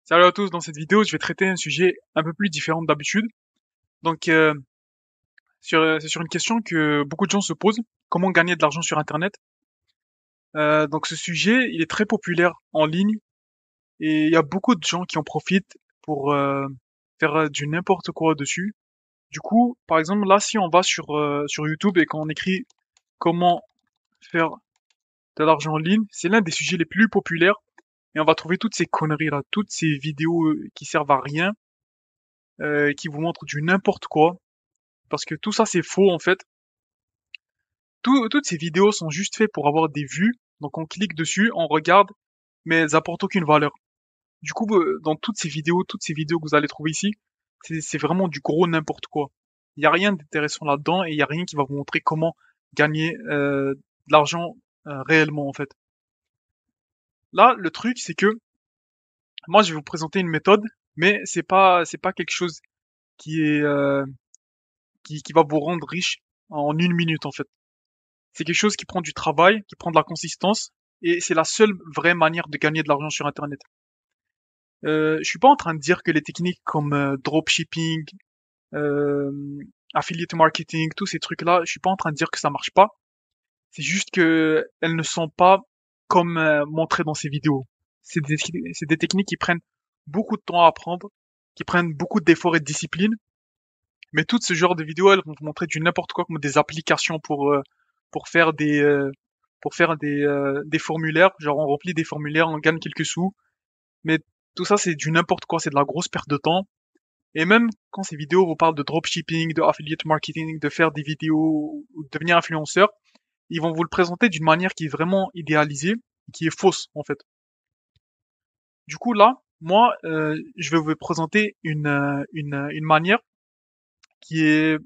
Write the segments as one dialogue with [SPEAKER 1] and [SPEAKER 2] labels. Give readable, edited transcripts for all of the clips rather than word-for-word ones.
[SPEAKER 1] Salut à tous, dans cette vidéo, je vais traiter un sujet un peu plus différent d'habitude. Donc, c'est sur une question que beaucoup de gens se posent, comment gagner de l'argent sur Internet. Donc, ce sujet, il est très populaire en ligne et il y a beaucoup de gens qui en profitent pour faire du n'importe quoi dessus. Du coup, par exemple, là, si on va sur YouTube et qu'on écrit comment faire de l'argent en ligne, c'est l'un des sujets les plus populaires et on va trouver toutes ces conneries là, toutes ces vidéos qui servent à rien, qui vous montrent du n'importe quoi. Parce que tout ça c'est faux en fait. Toutes ces vidéos sont juste faites pour avoir des vues. Donc on clique dessus, on regarde, mais elles apportent aucune valeur. Du coup, dans toutes ces vidéos que vous allez trouver ici, c'est vraiment du gros n'importe quoi. Il n'y a rien d'intéressant là-dedans et il n'y a rien qui va vous montrer comment gagner de l'argent réellement en fait. Là, le truc c'est que moi je vais vous présenter une méthode, mais c'est pas quelque chose qui est qui va vous rendre riche en une minute en fait. C'est quelque chose qui prend du travail, qui prend de la consistance, et c'est la seule vraie manière de gagner de l'argent sur Internet. Je suis pas en train de dire que les techniques comme dropshipping, euh, affiliate marketing, tous ces trucs-là, je suis pas en train de dire que ça marche pas. C'est juste que elles ne sont pas comme montrées dans ces vidéos. C'est des techniques qui prennent beaucoup de temps à apprendre, qui prennent beaucoup d'efforts et de discipline. Mais tout ce genre de vidéos, elles vont vous montrer du n'importe quoi, comme des applications pour faire des formulaires. Genre on remplit des formulaires, on gagne quelques sous. Mais tout ça c'est du n'importe quoi, c'est de la grosse perte de temps. Et même quand ces vidéos vous parlent de dropshipping, de affiliate marketing, de faire des vidéos ou de devenir influenceur, ils vont vous le présenter d'une manière qui est vraiment idéalisée, qui est fausse en fait. Du coup là, moi, je vais vous présenter une manière qui est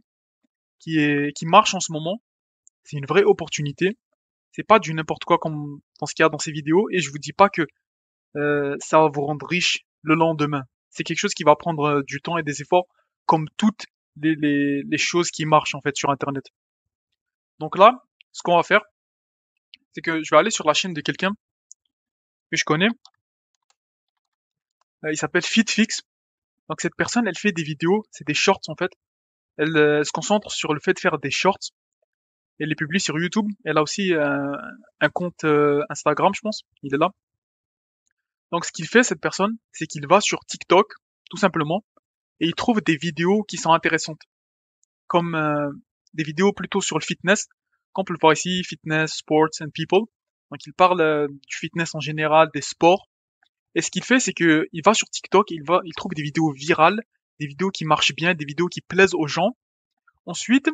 [SPEAKER 1] qui marche en ce moment. C'est une vraie opportunité. C'est pas du n'importe quoi comme dans ce qu'il y a dans ces vidéos. Et je vous dis pas que ça va vous rendre riche le lendemain. C'est quelque chose qui va prendre du temps et des efforts, comme toutes les choses qui marchent en fait sur Internet. Donc là, ce qu'on va faire, c'est que je vais aller sur la chaîne de quelqu'un que je connais. Il s'appelle FitFix. Donc cette personne, elle fait des vidéos, c'est des shorts en fait. Elle se concentre sur le fait de faire des shorts. Elle les publie sur YouTube. Elle a aussi un compte Instagram, je pense. Il est là. Donc ce qu'il fait, cette personne, c'est qu'il va sur TikTok, tout simplement, et il trouve des vidéos qui sont intéressantes, comme des vidéos plutôt sur le fitness, comme on peut le voir ici, fitness, sports and people. Donc il parle du fitness en général, des sports. Et ce qu'il fait, c'est que il va sur TikTok, il trouve des vidéos virales, des vidéos qui marchent bien, des vidéos qui plaisent aux gens. Ensuite,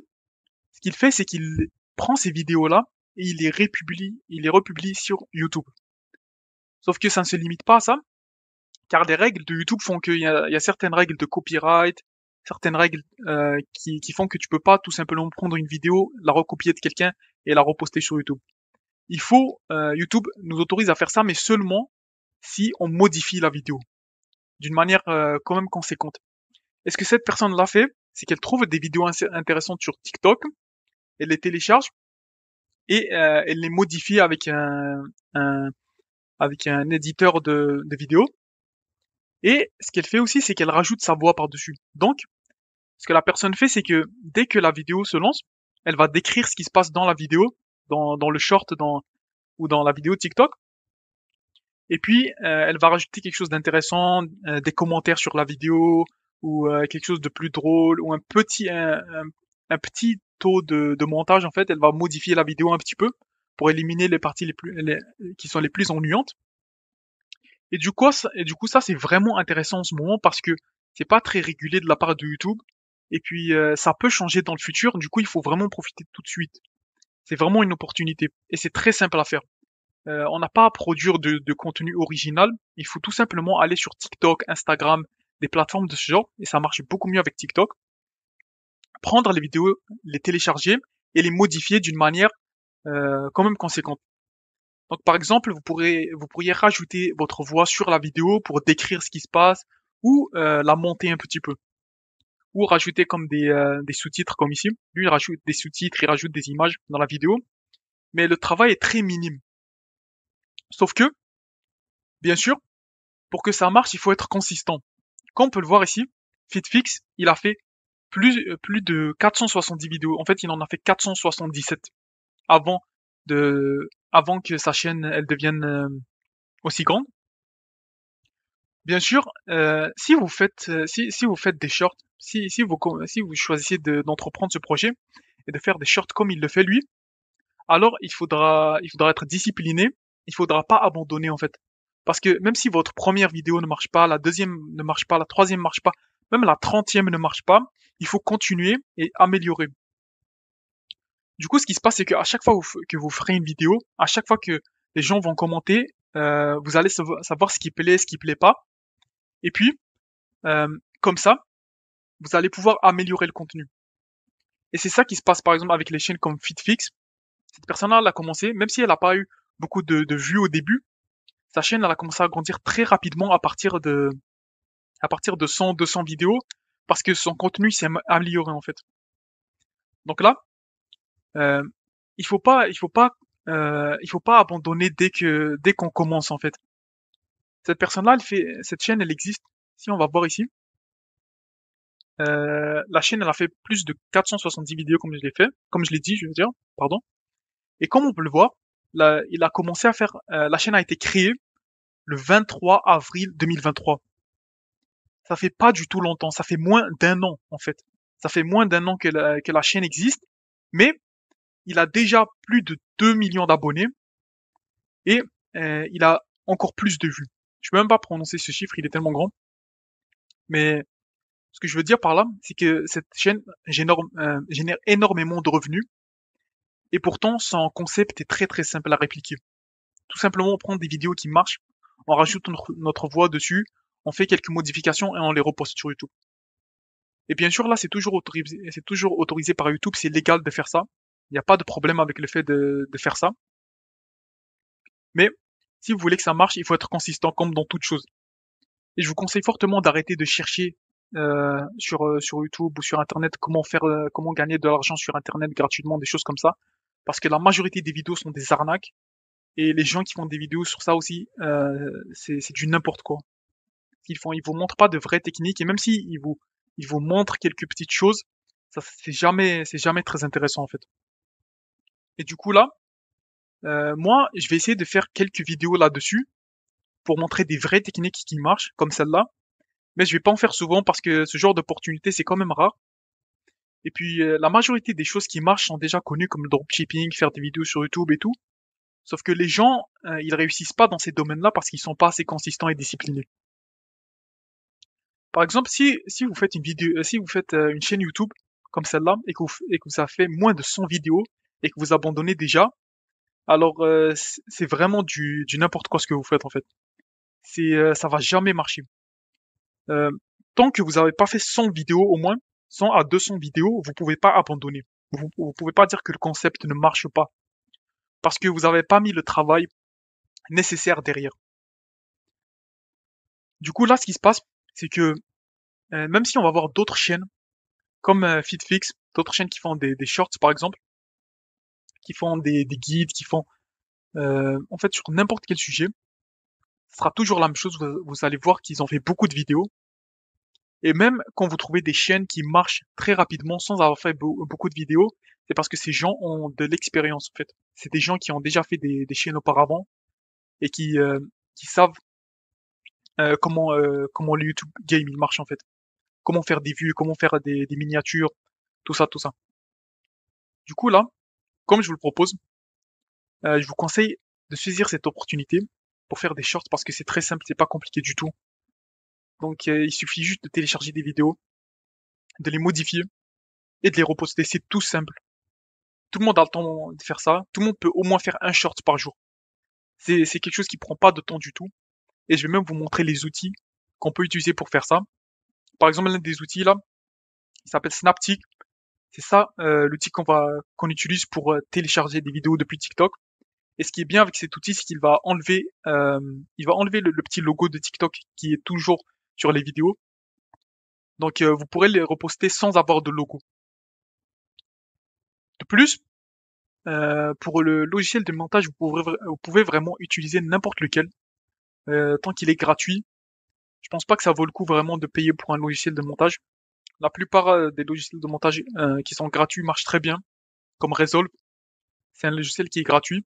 [SPEAKER 1] ce qu'il fait, c'est qu'il prend ces vidéos-là et il les republie sur YouTube. Sauf que ça ne se limite pas à ça, car les règles de YouTube font qu'il y a certaines règles de copyright, certaines règles qui font que tu peux pas tout simplement prendre une vidéo, la recopier de quelqu'un et la reposter sur YouTube. YouTube nous autorise à faire ça, mais seulement si on modifie la vidéo d'une manière quand même conséquente. Et ce que cette personne l'a fait, c'est qu'elle trouve des vidéos intéressantes sur TikTok, elle les télécharge et elle les modifie un avec un éditeur de vidéos. Et ce qu'elle fait aussi, c'est qu'elle rajoute sa voix par-dessus. Donc, ce que la personne fait, c'est que dès que la vidéo se lance, elle va décrire ce qui se passe dans la vidéo, dans le short, ou dans la vidéo TikTok. Et puis, elle va rajouter quelque chose d'intéressant, des commentaires sur la vidéo, ou quelque chose de plus drôle, ou un petit taux de montage, en fait. Elle va modifier la vidéo un petit peu pour éliminer les parties qui sont les plus ennuyantes. Et du coup, ça, c'est vraiment intéressant en ce moment parce que c'est pas très régulé de la part de YouTube. Et puis, ça peut changer dans le futur. Du coup, il faut vraiment profiter tout de suite. C'est vraiment une opportunité. Et c'est très simple à faire. On n'a pas à produire de contenu original. Il faut tout simplement aller sur TikTok, Instagram, des plateformes de ce genre. Et ça marche beaucoup mieux avec TikTok. Prendre les vidéos, les télécharger et les modifier d'une manière quand même conséquente. Donc par exemple, vous pourriez rajouter votre voix sur la vidéo pour décrire ce qui se passe ou la monter un petit peu. Ou rajouter comme des sous-titres comme ici. Lui, il rajoute des sous-titres, il rajoute des images dans la vidéo. Mais le travail est très minime. Sauf que, bien sûr, Pour que ça marche, il faut être consistant. Comme on peut le voir ici, FitFix, il a fait plus de 470 vidéos. En fait, il en a fait 477 avant avant que sa chaîne elle devienne aussi grande. Bien sûr, si vous faites des shorts, si vous choisissez d'entreprendre ce projet et de faire des shorts comme il le fait lui, alors il faudra être discipliné. Il faudra pas abandonner en fait, parce que même si votre première vidéo ne marche pas, la deuxième ne marche pas, la troisième ne marche pas, même la 30e ne marche pas, il faut continuer et améliorer. Du coup, ce qui se passe, c'est qu'à chaque fois que vous ferez une vidéo, à chaque fois que les gens vont commenter, vous allez savoir ce qui plaît pas. Et puis, euh, comme ça, vous allez pouvoir améliorer le contenu. Et c'est ça qui se passe par exemple avec les chaînes comme FitFix. Cette personne-là, elle a commencé, même si elle n'a pas eu beaucoup de vues au début, sa chaîne, elle a commencé à grandir très rapidement à partir de 100, 200 vidéos, parce que son contenu s'est amélioré en fait. Donc là, euh, il faut pas abandonner dès qu'on commence en fait. Cette personne-là, cette chaîne, elle existe. Si on va voir ici, la chaîne, elle a fait plus de 470 vidéos comme je l'ai dit, je veux dire, pardon. Et comme on peut le voir, il a commencé à faire, la chaîne a été créée le 23 avril 2023. Ça fait pas du tout longtemps, ça fait moins d'un an en fait. Ça fait moins d'un an que la chaîne existe, mais il a déjà plus de 2 millions d'abonnés et il a encore plus de vues. Je peux même pas prononcer ce chiffre, il est tellement grand. Mais ce que je veux dire par là, c'est que cette chaîne génère énormément de revenus et pourtant son concept est très très simple à répliquer. Tout simplement, on prend des vidéos qui marchent, on rajoute notre voix dessus, on fait quelques modifications et on les reposte sur YouTube. Et bien sûr, là, c'est toujours autorisé par YouTube, c'est légal de faire ça. Il n'y a pas de problème avec le fait de faire ça. Mais si vous voulez que ça marche, il faut être consistant comme dans toute chose. Et je vous conseille fortement d'arrêter de chercher sur YouTube ou sur Internet comment gagner de l'argent sur Internet gratuitement, des choses comme ça. Parce que la majorité des vidéos sont des arnaques. Et les gens qui font des vidéos sur ça aussi, c'est du n'importe quoi. Ils vous montrent pas de vraies techniques. Et même si ils vous montrent quelques petites choses, ça c'est jamais très intéressant en fait. Et du coup là, moi, je vais essayer de faire quelques vidéos là-dessus pour montrer des vraies techniques qui marchent, comme celle-là. Mais je vais pas en faire souvent parce que ce genre d'opportunité, c'est quand même rare. Et puis, la majorité des choses qui marchent sont déjà connues, comme le dropshipping, faire des vidéos sur YouTube et tout. Sauf que les gens, ils réussissent pas dans ces domaines-là parce qu'ils sont pas assez consistants et disciplinés. Par exemple, si vous faites une vidéo, si vous faites une chaîne YouTube comme celle-là et que vous avez fait moins de 100 vidéos et que vous abandonnez déjà, alors c'est vraiment du n'importe quoi ce que vous faites en fait. Ça va jamais marcher. Euh, Tant que vous n'avez pas fait 100 vidéos au moins, 100 à 200 vidéos, vous pouvez pas abandonner. Vous pouvez pas dire que le concept ne marche pas parce que vous n'avez pas mis le travail nécessaire derrière. Du coup là, ce qui se passe, c'est que même si on va voir d'autres chaînes comme FitFix, d'autres chaînes qui font des shorts par exemple, qui font des guides, qui font en fait sur n'importe quel sujet, ce sera toujours la même chose. Vous allez voir qu'ils ont fait beaucoup de vidéos. Et même quand vous trouvez des chaînes qui marchent très rapidement sans avoir fait beaucoup de vidéos, c'est parce que ces gens ont de l'expérience en fait. C'est des gens qui ont déjà fait des chaînes auparavant et qui savent comment le YouTube game il marche en fait. Comment faire des vues, comment faire des miniatures, tout ça, tout ça. Du coup là, comme je vous le propose, je vous conseille de saisir cette opportunité pour faire des shorts parce que c'est très simple, c'est pas compliqué du tout. Donc il suffit juste de télécharger des vidéos, de les modifier et de les reposter. C'est tout simple. Tout le monde a le temps de faire ça. Tout le monde peut au moins faire un short par jour. C'est quelque chose qui prend pas de temps du tout. Et je vais même vous montrer les outils qu'on peut utiliser pour faire ça. Par exemple, l'un des outils là, il s'appelle Snaptik. C'est ça l'outil qu'on utilise pour télécharger des vidéos depuis TikTok. Et ce qui est bien avec cet outil, c'est qu'il va il va enlever le petit logo de TikTok qui est toujours sur les vidéos. Donc vous pourrez les reposter sans avoir de logo. De plus, pour le logiciel de montage, vous pouvez vraiment utiliser n'importe lequel, tant qu'il est gratuit. Je pense pas que ça vaut le coup vraiment de payer pour un logiciel de montage. La plupart des logiciels de montage qui sont gratuits marchent très bien, comme Resolve. C'est un logiciel qui est gratuit.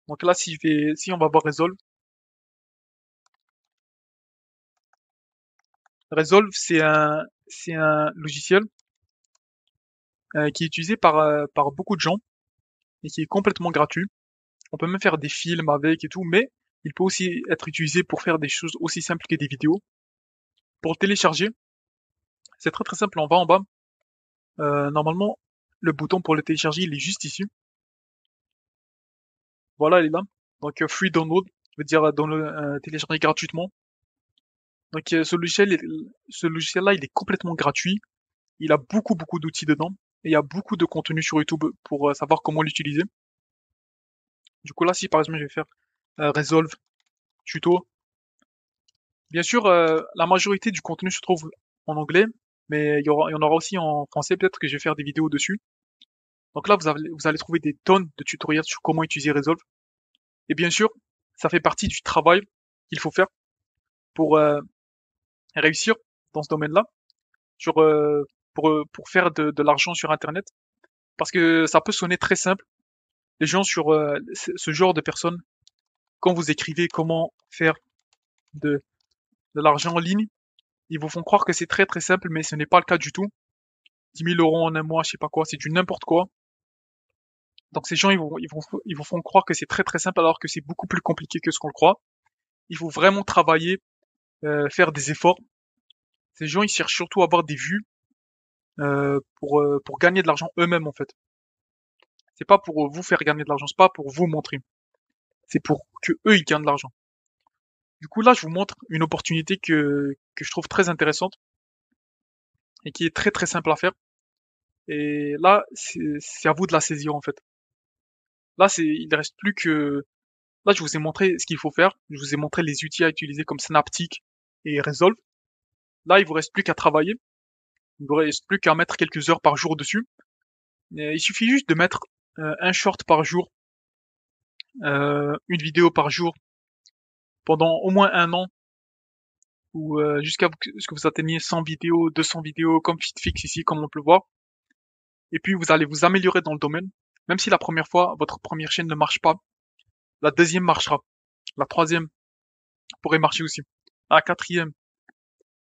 [SPEAKER 1] Donc là, si on va voir Resolve, Resolve c'est un logiciel qui est utilisé par beaucoup de gens et qui est complètement gratuit. On peut même faire des films avec et tout, mais il peut aussi être utilisé pour faire des choses aussi simples que des vidéos. Pour le télécharger, c'est très très simple. On va en bas. Normalement, le bouton pour le télécharger, il est juste ici. Voilà, il est là. Donc free download, veut dire télécharger gratuitement. Donc ce logiciel-là, il est complètement gratuit. Il a beaucoup d'outils dedans. Et il y a beaucoup de contenu sur YouTube pour savoir comment l'utiliser. Du coup là, si par exemple je vais faire Resolve tuto, bien sûr, la majorité du contenu se trouve en anglais, mais il y en aura aussi en français. Peut-être que je vais faire des vidéos dessus. Donc là, vous allez trouver des tonnes de tutoriels sur comment utiliser Resolve. Et bien sûr, ça fait partie du travail qu'il faut faire pour réussir dans ce domaine-là, sur, pour faire de l'argent sur Internet. Parce que ça peut sonner très simple. Les gens sur ce genre de personnes, quand vous écrivez comment faire de, de l'argent en ligne, ils vous font croire que c'est très très simple, mais ce n'est pas le cas du tout. 10 000 € en un mois, je sais pas quoi, c'est du n'importe quoi. Donc ces gens, ils vous font croire que c'est très très simple alors que c'est beaucoup plus compliqué que ce qu'on le croit. Il faut vraiment travailler, faire des efforts. Ces gens, ils cherchent surtout à avoir des vues pour gagner de l'argent eux-mêmes en fait. C'est pas pour vous faire gagner de l'argent, c'est pas pour vous montrer. C'est pour que eux ils gagnent de l'argent. Du coup là, je vous montre une opportunité que je trouve très intéressante et qui est très très simple à faire. Et là, c'est à vous de la saisir en fait. Là, il ne reste plus que là, je vous ai montré ce qu'il faut faire. Je vous ai montré les outils à utiliser comme Snaptic et Resolve. Là, il vous reste plus qu'à travailler. Il vous reste plus qu'à mettre quelques heures par jour dessus. Il suffit juste de mettre un short par jour, une vidéo par jour pendant au moins un an ou jusqu'à ce que vous atteigniez 100 vidéos, 200 vidéos comme FitFix ici, comme on peut le voir. Et puis vous allez vous améliorer dans le domaine. Même si la première fois, votre première chaîne ne marche pas, la deuxième marchera. La troisième pourrait marcher aussi. La quatrième.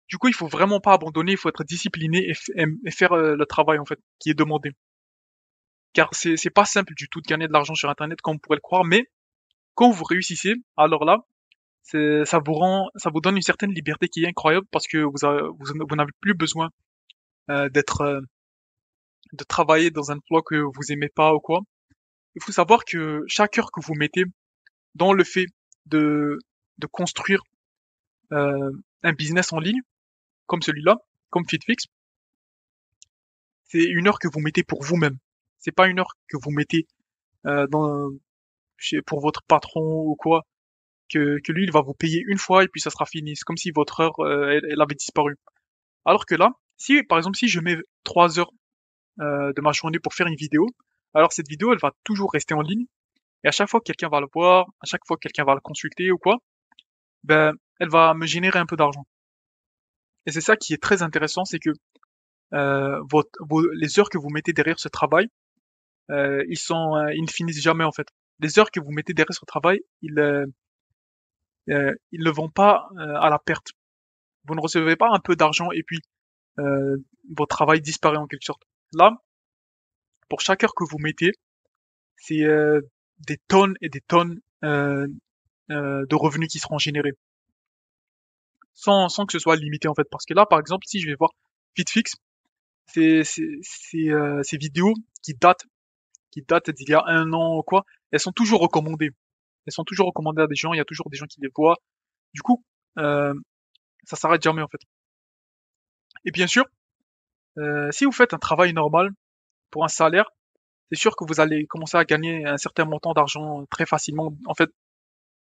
[SPEAKER 1] Du coup, il faut vraiment pas abandonner, il faut être discipliné et faire le travail en fait qui est demandé. Car c'est pas simple du tout de gagner de l'argent sur Internet comme on pourrait le croire, mais quand vous réussissez, alors là, ça vous donne une certaine liberté qui est incroyable parce que vous n'avez plus besoin d'être, de travailler dans un emploi que vous aimez pas ou quoi. Il faut savoir que chaque heure que vous mettez dans le fait de, de construire euh, un business en ligne, comme celui-là, comme FitFix, c'est une heure que vous mettez pour vous-même. C'est pas une heure que vous mettez dans, pour votre patron ou quoi, que lui il va vous payer une fois et puis ça sera fini. C'est comme si votre heure elle avait disparu. Alors que là, si par exemple si je mets 3 heures de ma journée pour faire une vidéo, alors cette vidéo elle va toujours rester en ligne et à chaque fois que quelqu'un va le voir, à chaque fois que quelqu'un va le consulter ou quoi, ben elle va me générer un peu d'argent. Et c'est ça qui est très intéressant, c'est que les heures que vous mettez derrière ce travail, ils ne finissent jamais en fait. Les heures que vous mettez derrière ce travail, ils ne vont pas à la perte. Vous ne recevez pas un peu d'argent et puis euh, votre travail disparaît en quelque sorte. Là, pour chaque heure que vous mettez, c'est des tonnes et des tonnes de revenus qui seront générés, sans que ce soit limité en fait. Parce que là, par exemple, si je vais voir FitFix, ces vidéos qui datent d'il y a un an ou quoi, elles sont toujours recommandées. Elles sont toujours recommandées à des gens, il y a toujours des gens qui les voient. Du coup, euh, ça s'arrête jamais en fait. Et bien sûr, si vous faites un travail normal pour un salaire, c'est sûr que vous allez commencer à gagner un certain montant d'argent très facilement. En fait,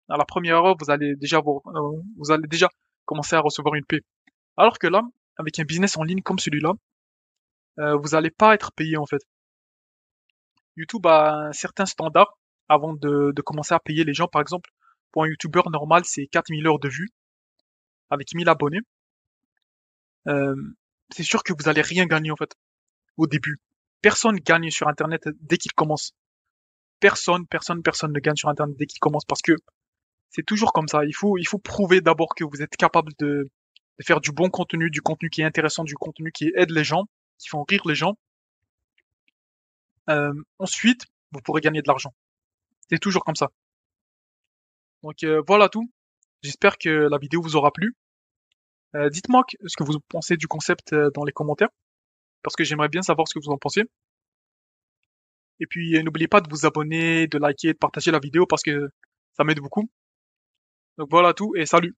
[SPEAKER 1] à la première heure, vous allez déjà commencer à recevoir une paie. Alors que là, avec un business en ligne comme celui-là, vous n'allez pas être payé en fait. YouTube a un certain standard avant de commencer à payer les gens. Par exemple, pour un YouTuber normal, c'est 4000 heures de vue. avec 1000 abonnés, euh, c'est sûr que vous allez rien gagner en fait au début. Personne gagne sur Internet dès qu'il commence. Personne ne gagne sur Internet dès qu'il commence parce que c'est toujours comme ça. Il faut prouver d'abord que vous êtes capable de faire du bon contenu, du contenu qui est intéressant, du contenu qui aide les gens, qui font rire les gens. Ensuite, vous pourrez gagner de l'argent. C'est toujours comme ça. Donc voilà tout. J'espère que la vidéo vous aura plu. Dites-moi ce que vous pensez du concept dans les commentaires, parce que j'aimerais bien savoir ce que vous en pensez. Et puis n'oubliez pas de vous abonner, de liker, de partager la vidéo parce que ça m'aide beaucoup. Donc voilà tout et salut.